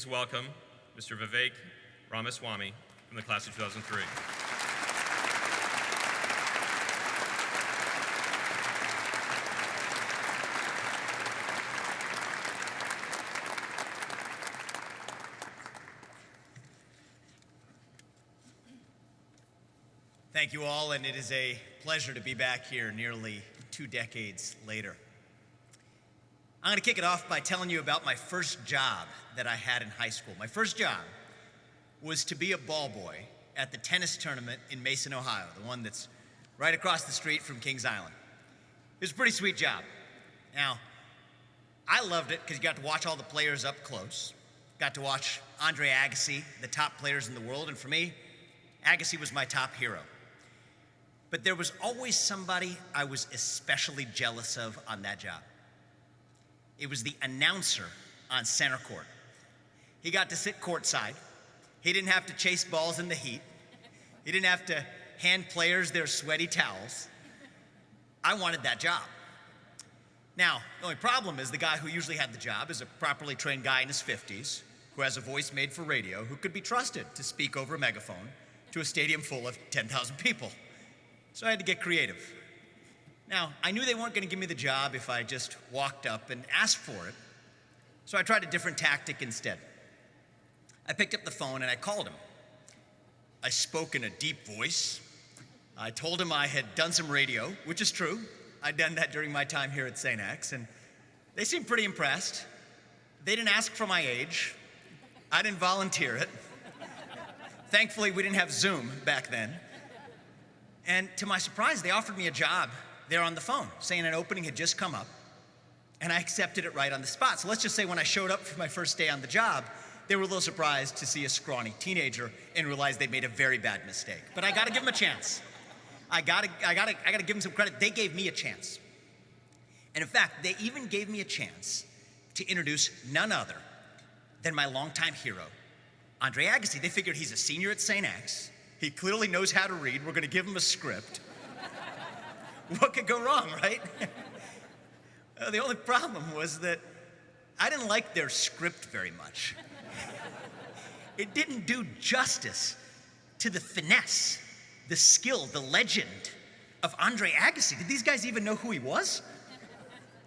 Please welcome Mr. Vivek Ramaswamy from the class of 2003. Thank you all, and it is a pleasure to be back here nearly 2 decades later. I'm going to kick it off by telling you about my first job that I had in high school. My first job was to be a ball boy at the tennis tournament in Mason, Ohio, the one that's right across the street from Kings Island. It was a pretty sweet job. Now, I loved it because you got to watch all the players up close, got to watch Andre Agassi, the top players in the world, and for me, Agassi was my top hero. But there was always somebody I was especially jealous of on that job. It was the announcer on center court. He got to sit courtside. He didn't have to chase balls in the heat. He didn't have to hand players their sweaty towels. I wanted that job. Now, the only problem is the guy who usually had the job is a properly trained guy in his 50s who has a voice made for radio, who could be trusted to speak over a megaphone to a stadium full of 10,000 people. So I had to get creative. Now, I knew they weren't going to give me the job if I just walked up and asked for it, so I tried a different tactic instead. I picked up the phone and I called him. I spoke in a deep voice. I told him I had done some radio, which is true. I'd done that during my time here at St. X, and they seemed pretty impressed. They didn't ask for my age. I didn't volunteer it. Thankfully, we didn't have Zoom back then. And to my surprise, they offered me a job there on the phone, saying an opening had just come up, and I accepted it right on the spot. So let's just say when I showed up for my first day on the job, they were a little surprised to see a scrawny teenager and realize they'd made a very bad mistake. But I gotta give them a chance. I gotta give them some credit. They gave me a chance. And in fact, they even gave me a chance to introduce none other than my longtime hero, Andre Agassi. They figured he's a senior at St. X. He clearly knows how to read. We're gonna give him a script. What could go wrong, right? The only problem was that I didn't like their script very much. It didn't do justice to the finesse, the skill, the legend of Andre Agassi. Did these guys even know who he was?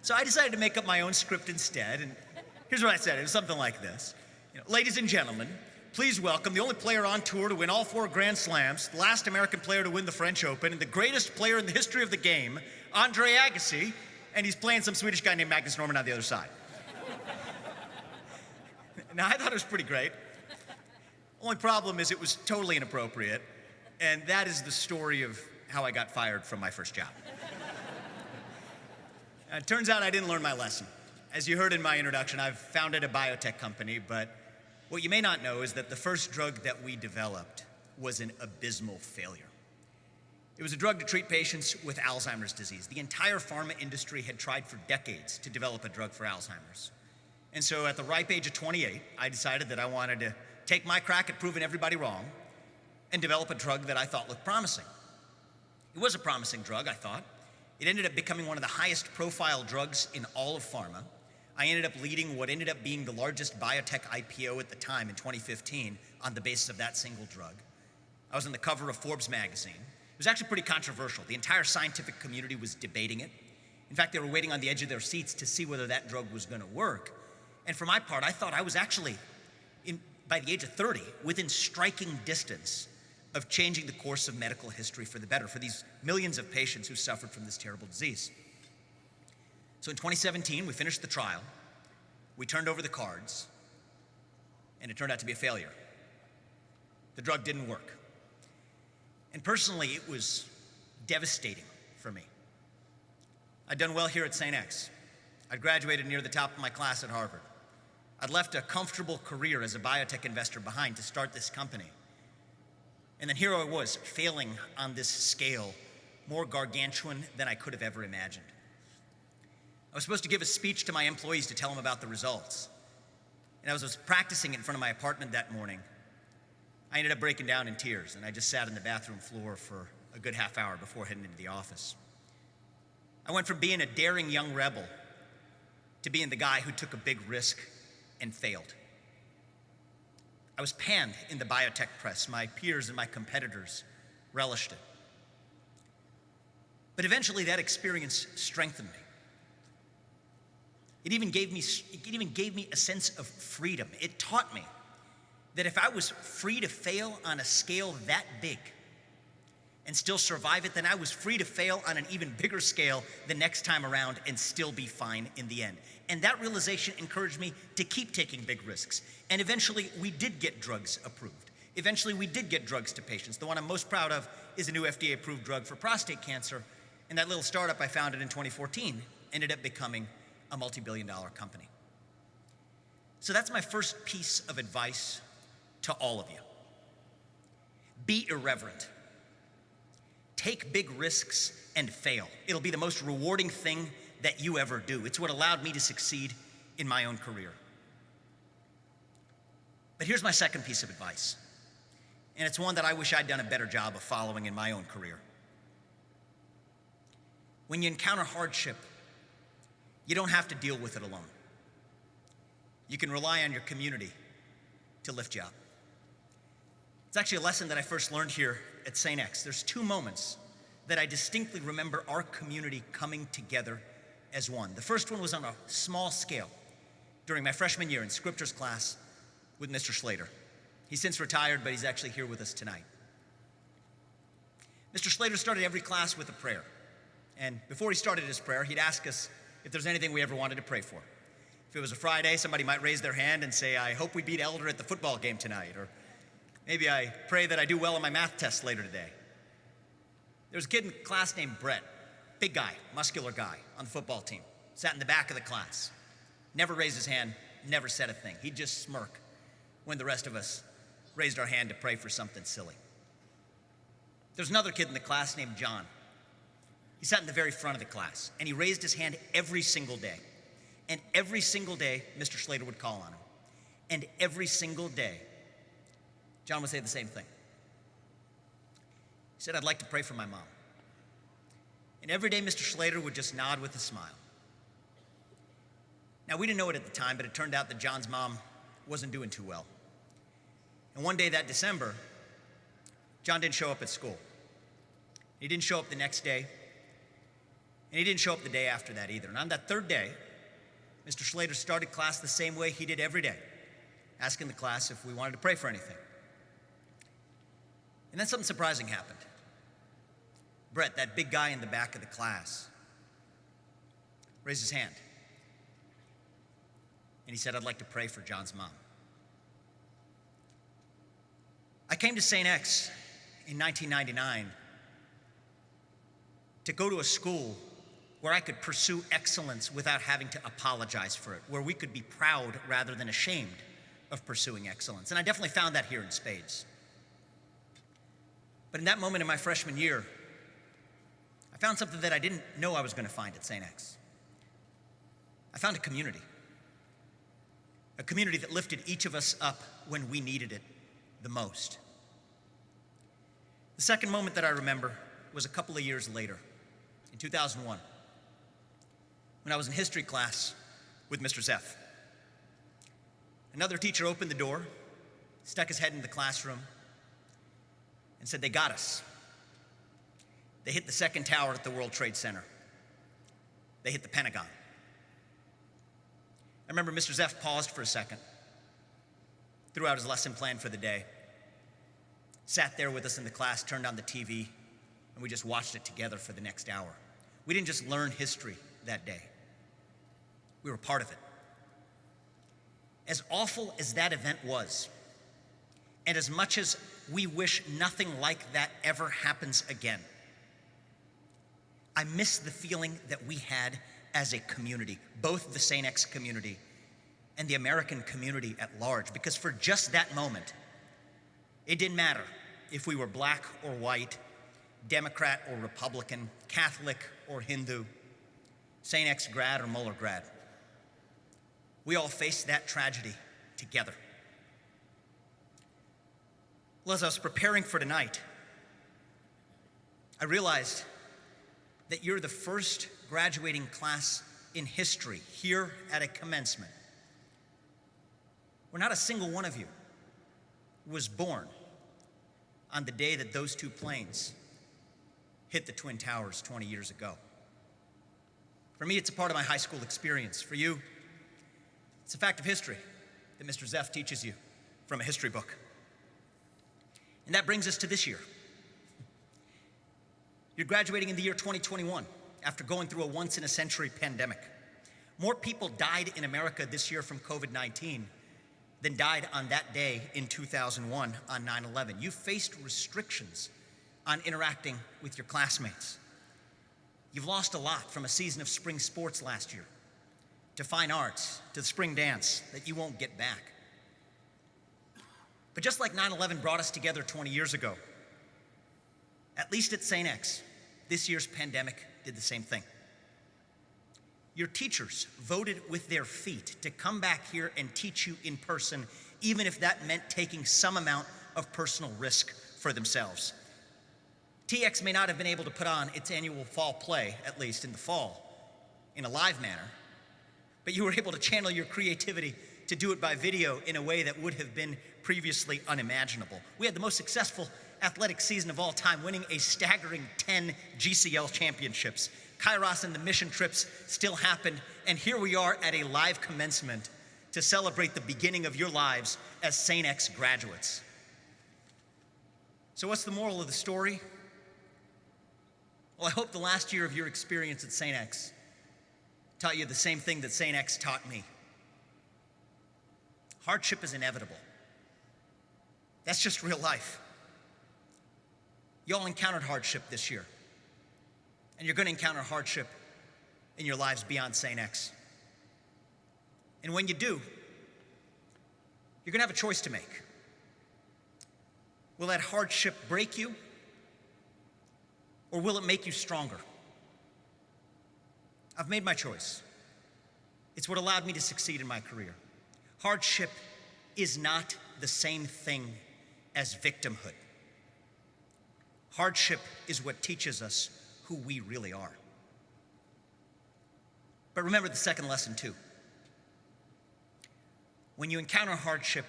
So I decided to make up my own script instead, and here's what I said. It was something like this. Ladies and gentlemen, please welcome the only player on tour to win all 4 Grand Slams, the last American player to win the French Open, and the greatest player in the history of the game, Andre Agassi, and he's playing some Swedish guy named Magnus Norman on the other side. Now, I thought it was pretty great. Only problem is it was totally inappropriate, and that is the story of how I got fired from my first job. It turns out I didn't learn my lesson. As you heard in my introduction, I've founded a biotech company, but what you may not know is that the first drug that we developed was an abysmal failure. It was a drug to treat patients with Alzheimer's disease. The entire pharma industry had tried for decades to develop a drug for Alzheimer's. And so at the ripe age of 28, I decided that I wanted to take my crack at proving everybody wrong and develop a drug that I thought looked promising. It was a promising drug, I thought. It ended up becoming one of the highest profile drugs in all of pharma. I ended up leading what ended up being the largest biotech IPO at the time in 2015 on the basis of that single drug. I was on the cover of Forbes magazine. It was actually pretty controversial. The entire scientific community was debating it. In fact, they were waiting on the edge of their seats to see whether that drug was going to work. And for my part, I thought I was actually, by the age of 30, within striking distance of changing the course of medical history for the better for these millions of patients who suffered from this terrible disease. So in 2017, we finished the trial, we turned over the cards, and it turned out to be a failure. The drug didn't work. And personally, it was devastating for me. I'd done well here at St. X. I'd graduated near the top of my class at Harvard. I'd left a comfortable career as a biotech investor behind to start this company. And then here I was, failing on this scale, more gargantuan than I could have ever imagined. I was supposed to give a speech to my employees to tell them about the results. And as I was practicing in front of my apartment that morning, I ended up breaking down in tears, and I just sat on the bathroom floor for a good half hour before heading into the office. I went from being a daring young rebel to being the guy who took a big risk and failed. I was panned in the biotech press. My peers and my competitors relished it. But eventually that experience strengthened me. It even gave me a sense of freedom. It taught me that if I was free to fail on a scale that big and still survive it, then I was free to fail on an even bigger scale the next time around and still be fine in the end. And that realization encouraged me to keep taking big risks. And eventually we did get drugs approved. Eventually we did get drugs to patients. The one I'm most proud of is a new FDA-approved drug for prostate cancer. And that little startup I founded in 2014 ended up becoming a multi-billion-dollar company. So that's my first piece of advice to all of you. Be irreverent. Take big risks and fail. It'll be the most rewarding thing that you ever do. It's what allowed me to succeed in my own career. But here's my second piece of advice, and it's one that I wish I'd done a better job of following in my own career. When you encounter hardship, you don't have to deal with it alone. You can rely on your community to lift you up. It's actually a lesson that I first learned here at 𝙁𝙤𝙡𝙦. There's two moments that I distinctly remember our community coming together as one. The first one was on a small scale during my freshman year in scriptures class with Mr. Slater. He's since retired, but he's actually here with us tonight. Mr. Slater started every class with a prayer. And before he started his prayer, he'd ask us if there's anything we ever wanted to pray for. If it was a Friday, somebody might raise their hand and say, I hope we beat Elder at the football game tonight, or maybe I pray that I do well on my math test later today. There was a kid in class named Brett, big guy, muscular guy on the football team, sat in the back of the class, never raised his hand, never said a thing. He'd just smirk when the rest of us raised our hand to pray for something silly. There's another kid in the class named John. He sat in the very front of the class, and he raised his hand every single day. And every single day, Mr. Slater would call on him. And every single day, John would say the same thing. He said, I'd like to pray for my mom. And every day, Mr. Slater would just nod with a smile. Now, we didn't know it at the time, but it turned out that John's mom wasn't doing too well. And one day that December, John didn't show up at school. He didn't show up the next day, and he didn't show up the day after that either. And on that third day, Mr. Slater started class the same way he did every day, asking the class if we wanted to pray for anything. And then something surprising happened. Brett, that big guy in the back of the class, raised his hand. And he said, I'd like to pray for John's mom. I came to 𝙁𝙁𝙡 in 1999 to go to a school where I could pursue excellence without having to apologize for it, where we could be proud rather than ashamed of pursuing excellence. And I definitely found that here in spades. But in that moment in my freshman year, I found something that I didn't know I was going to find at 𝙁𝙁𝙡. I found a community that lifted each of us up when we needed it the most. The second moment that I remember was a couple of years later, in 2001, when I was in history class with Mr. Zeff. Another teacher opened the door, stuck his head into the classroom, and said, they got us. They hit the second tower at the World Trade Center. They hit the Pentagon. I remember Mr. Zeff paused for a second, threw out his lesson plan for the day, sat there with us in the class, turned on the TV, and we just watched it together for the next hour. We didn't just learn history that day. We were part of it. As awful as that event was, and as much as we wish nothing like that ever happens again, I miss the feeling that we had as a community, both the 𝙁𝙁𝙡 community and the American community at large, because for just that moment, it didn't matter if we were black or white, Democrat or Republican, Catholic or Hindu, 𝙁𝙁𝙡 grad or Muller grad. We all faced that tragedy together. Well, as I was preparing for tonight, I realized that you're the first graduating class in history here at a commencement where not a single one of you was born on the day that those two planes hit the Twin Towers 20 years ago. For me, it's a part of my high school experience. For you, it's a fact of history that Mr. Zeff teaches you from a history book. And that brings us to this year. You're graduating in the year 2021 after going through a once-in-a-century pandemic. More people died in America this year from COVID-19 than died on that day in 2001 on 9/11. You faced restrictions on interacting with your classmates. You've lost a lot from a season of spring sports last year, to fine arts, to the spring dance that you won't get back. But just like 9/11 brought us together 20 years ago, at least at St. X, this year's pandemic did the same thing. Your teachers voted with their feet to come back here and teach you in person, even if that meant taking some amount of personal risk for themselves. TX may not have been able to put on its annual fall play, at least in the fall, in a live manner, but you were able to channel your creativity to do it by video in a way that would have been previously unimaginable. We had the most successful athletic season of all time, winning a staggering 10 GCL championships. Kairos and the mission trips still happened, and here we are at a live commencement to celebrate the beginning of your lives as St. X graduates. So what's the moral of the story? Well, I hope the last year of your experience at St. X taught you the same thing that St. X taught me. Hardship is inevitable. That's just real life. You all encountered hardship this year, and you're going to encounter hardship in your lives beyond St. X. And when you do, you're going to have a choice to make. Will that hardship break you, or will it make you stronger? I've made my choice. It's what allowed me to succeed in my career. Hardship is not the same thing as victimhood. Hardship is what teaches us who we really are. But remember the second lesson too. When you encounter hardship,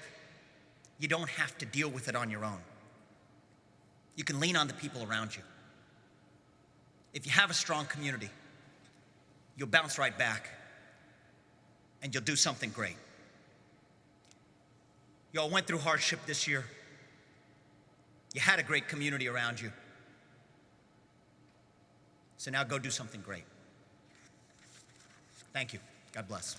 you don't have to deal with it on your own. You can lean on the people around you. If you have a strong community, you'll bounce right back and you'll do something great. You all went through hardship this year. You had a great community around you. So now go do something great. Thank you. God bless.